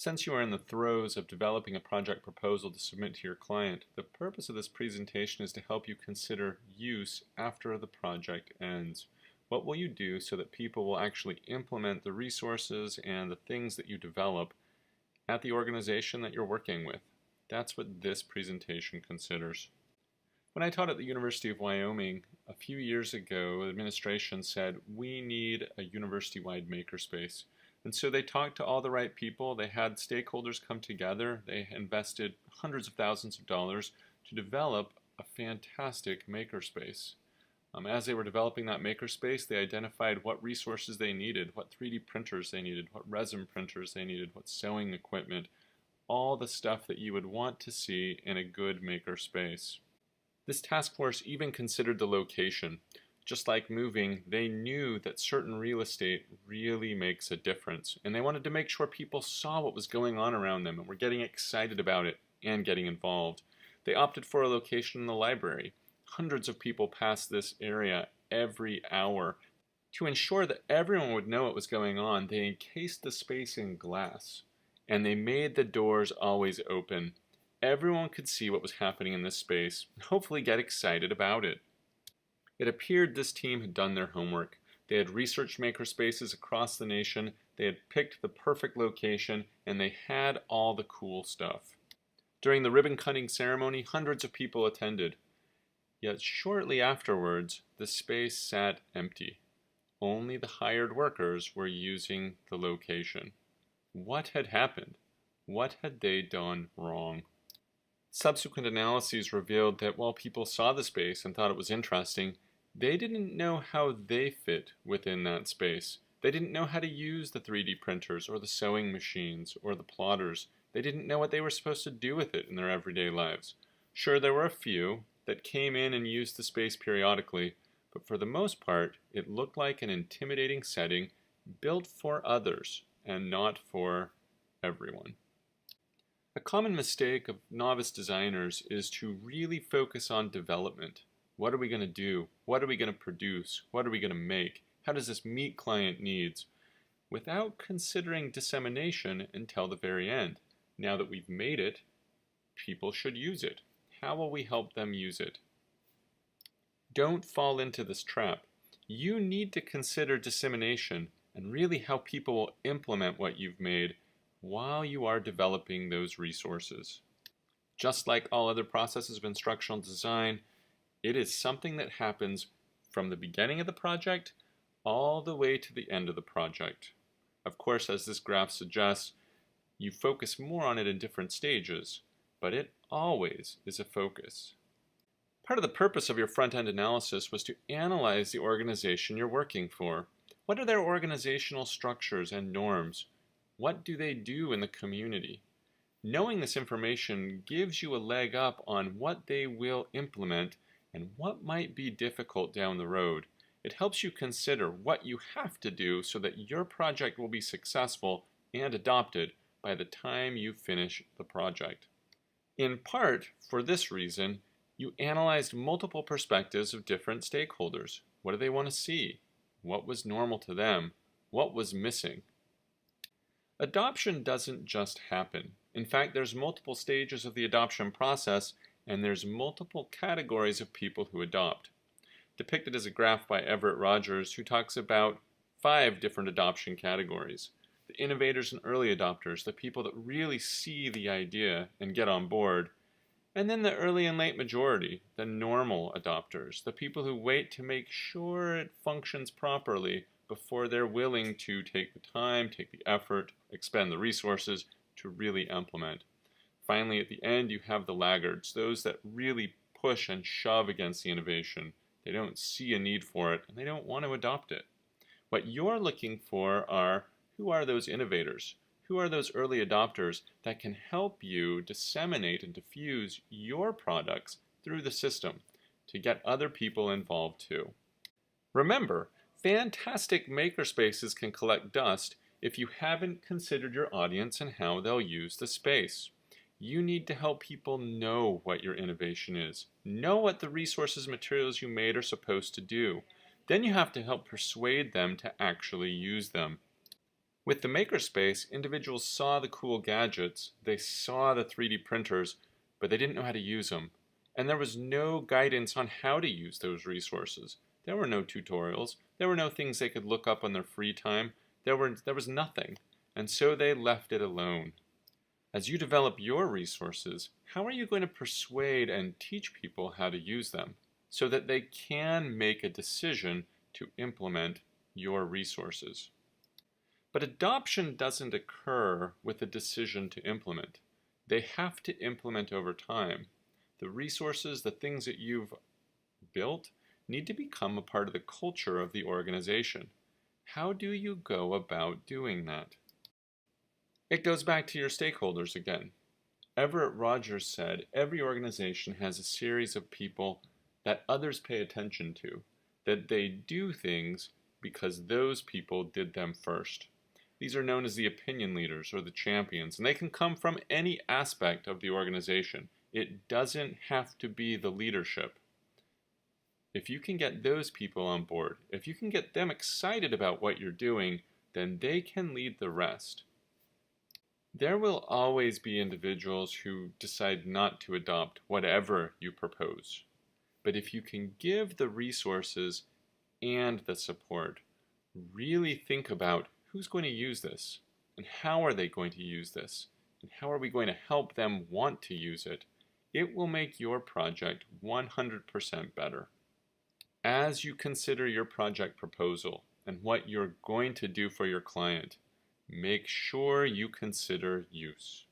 Since you are in the throes of developing a project proposal to submit to your client, the purpose of this presentation is to help you consider use after the project ends. What will you do so that people will actually implement the resources and the things that you develop at the organization that you're working with? That's what this presentation considers. When I taught at the University of Wyoming a few years ago, the administration said we need a university-wide makerspace. And so they talked to all the right people. They had stakeholders come together. They invested hundreds of thousands of dollars to develop a fantastic makerspace. As they were developing that makerspace, they identified what resources they needed, what 3D printers they needed, what resin printers they needed, what sewing equipment, all the stuff that you would want to see in a good makerspace. This task force even considered the location. Just like moving, they knew that certain real estate really makes a difference, and they wanted to make sure people saw what was going on around them and were getting excited about it and getting involved. They opted for a location in the library. Hundreds of people passed this area every hour. To ensure that everyone would know what was going on, they encased the space in glass, and they made the doors always open. Everyone could see what was happening in this space and hopefully get excited about it. It appeared this team had done their homework. They had researched makerspaces across the nation, they had picked the perfect location, and they had all the cool stuff. During the ribbon cutting ceremony, hundreds of people attended. Yet shortly afterwards, the space sat empty. Only the hired workers were using the location. What had happened? What had they done wrong? Subsequent analyses revealed that while people saw the space and thought it was interesting, they didn't know how they fit within that space. They didn't know how to use the 3D printers or the sewing machines or the plotters. They didn't know what they were supposed to do with it in their everyday lives. Sure, there were a few that came in and used the space periodically, but for the most part, it looked like an intimidating setting built for others and not for everyone. A common mistake of novice designers is to really focus on development. What are we going to do? What are we going to produce? What are we going to make? How does this meet client needs? Without considering dissemination until the very end. Now that we've made it, people should use it. How will we help them use it? Don't fall into this trap. You need to consider dissemination and really how people will implement what you've made while you are developing those resources. Just like all other processes of instructional design, it is something that happens from the beginning of the project all the way to the end of the project. Of course, as this graph suggests, you focus more on it in different stages, but it always is a focus. Part of the purpose of your front-end analysis was to analyze the organization you're working for. What are their organizational structures and norms? What do they do in the community? Knowing this information gives you a leg up on what they will implement and what might be difficult down the road. It helps you consider what you have to do so that your project will be successful and adopted by the time you finish the project. In part, for this reason, you analyzed multiple perspectives of different stakeholders. What do they want to see? What was normal to them? What was missing? Adoption doesn't just happen. In fact, there's multiple stages of the adoption process, and there's multiple categories of people who adopt. Depicted as a graph by Everett Rogers, who talks about 5 different adoption categories. The innovators and early adopters, the people that really see the idea and get on board. And then the early and late majority, the normal adopters, the people who wait to make sure it functions properly before they're willing to take the time, take the effort, expend the resources to really implement. Finally, at the end, you have the laggards, those that really push and shove against the innovation. They don't see a need for it, and they don't want to adopt it. What you're looking for are, who are those innovators? Who are those early adopters that can help you disseminate and diffuse your products through the system to get other people involved too? Remember, fantastic makerspaces can collect dust if you haven't considered your audience and how they'll use the space. You need to help people know what your innovation is. Know what the resources and materials you made are supposed to do. Then you have to help persuade them to actually use them. With the makerspace, individuals saw the cool gadgets, they saw the 3D printers, but they didn't know how to use them. And there was no guidance on how to use those resources. There were no tutorials. There were no things they could look up on their free time. There was nothing. And so they left it alone. As you develop your resources, how are you going to persuade and teach people how to use them so that they can make a decision to implement your resources? But adoption doesn't occur with a decision to implement. They have to implement over time. The resources, the things that you've built, need to become a part of the culture of the organization. How do you go about doing that? It goes back to your stakeholders again. Everett Rogers said every organization has a series of people that others pay attention to, that they do things because those people did them first. These are known as the opinion leaders or the champions, and they can come from any aspect of the organization. It doesn't have to be the leadership. If you can get those people on board, if you can get them excited about what you're doing, then they can lead the rest. There will always be individuals who decide not to adopt whatever you propose. But if you can give the resources and the support, really think about who's going to use this, and how are they going to use this, and how are we going to help them want to use it, it will make your project 100% better. As you consider your project proposal and what you're going to do for your client, make sure you consider use.